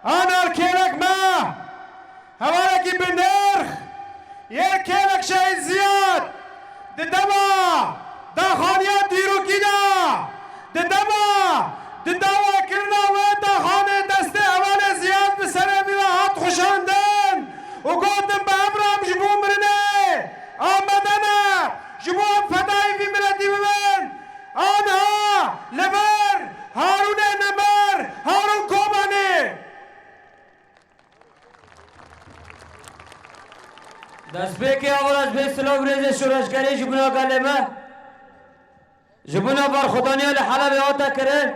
آن کلک ما هواره کی بندرخ یک کلک شهید زیاد ددما دا خانیات دیرو کی دا ددما ددوا کرنا و دا خانه دست اول زیاد به سر میوه هات خوشاندن و گفتم به امرم جبو مرنه آمدنه جبو فدای وی ملتی بمن آنها لبر هارون نمر هارون کومانی دست بیکی اول از به سلام ریز شورشگری جبونا کلمه جبونا بر خدانی لحلب آتا کرن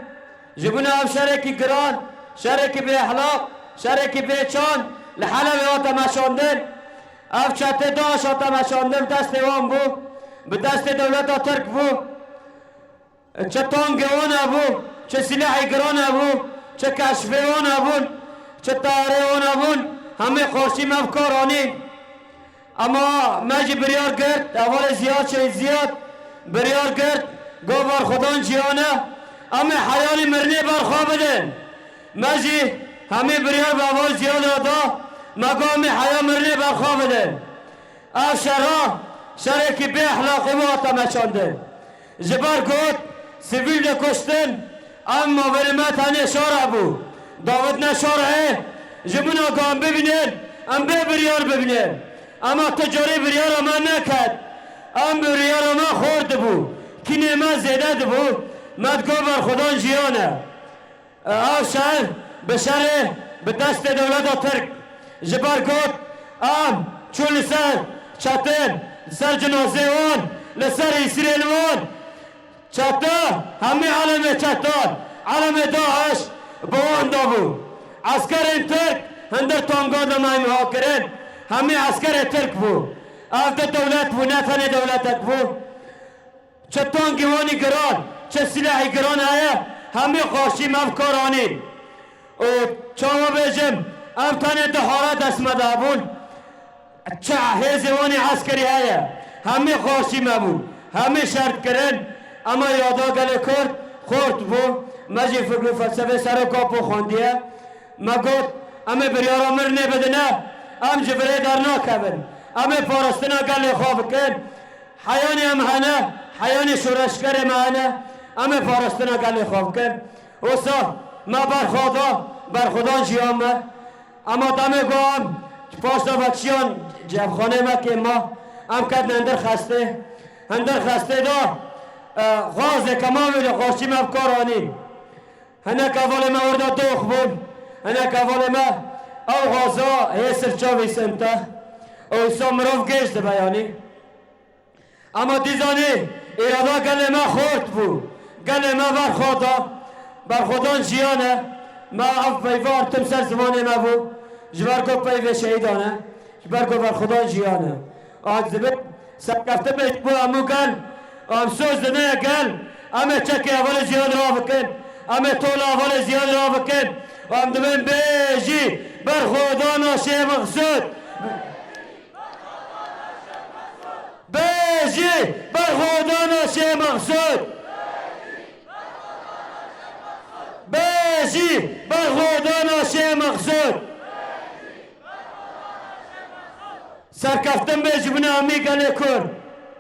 جبونا او شرکی گران شرکی به احلاق شرکی به چان لحلب آتا مشاندن او چته داش آتا مشاندن دست وان بو به دست دولت ترک بو چه تانگوان بو چه سلاحی گران بو چه کشفیان بون چه تاریان بون همه خورشی مفکارانی اما مجی بریار کرد اول زیاد شد زیاد بریار کرد گو بر خدان جیانه اما حیانی مرنی برخواه بدن مجی همه بریار به اول زیاد دا مگو همه حیان مرنی برخواه بدن او شرها شرکی به احلاقی ما تمشانده جبر گود سیویل کشتن اما ولمت هنی شارع بو داود نشارعه جبونا گام ببینن ام به بریار ببینن اما تجاری بریار ما نکد ام بریار ما خورد بو کی نما زیده بو مدگو بر خدان جیانه او شهر به شهر به دست دولت ترک جبر گود ام چون لسر چطن لسر جنازه وان لسر اسرائیل وان چطا همه علم چطان علم داعش بوان دابو عسکر ترک هندر تانگا دمائی محاکرین همه عسکر ترک بو افده دولت بو نتنه دولتک بو چه تانگوانی گران چه سلاحی گران آیا همه خوشی مفکارانی و چاوا بیجم ام تنه دهاره دست مدابون چه هزوانی عسکری آیا همه خوشی مبون همه شرط کرن اما یادا گله کرد خورد بو مجی فکر فلسفه سر و کاپو خوندیه مگود امه بریارا مرنه بدنه ام جبره در ناکبن امه پارستنا گله خواب کن حیانی ام هنه حیانی شورشگر مهنه امه پارستنا گله خواب کن اوسا ما بر خدا جیامه اما دمه گوام پاشتا بکشیان جبخانه ما که ما ام کد هندر خسته دا غازه کما میده خوشی مفکارانی هنک اول ما ورده دوخ بون هنک اول ما او غازا هیسر چاوی سنتا او سامروف گشت بیانی اما دیزانی ایرادا گل ما خورد بو گل ما بر خودان جیانه ما اف پیوار تمسر زمانه ما بو جبرگو پیو شهیدانه جبرگو بر خودان جیانه آج زبت سکفته بیت بو امو گل ام سوز دنیا گل امه چکی اول زیاد را بکن امه طول اول زیاد را بکن ام دمین بیجی بر خدا ناشه مقصود بیجی بر خدا ناشه مقصود بیجی بر خدا ناشه مقصود سرکفتن بیجی بنا امی گله کن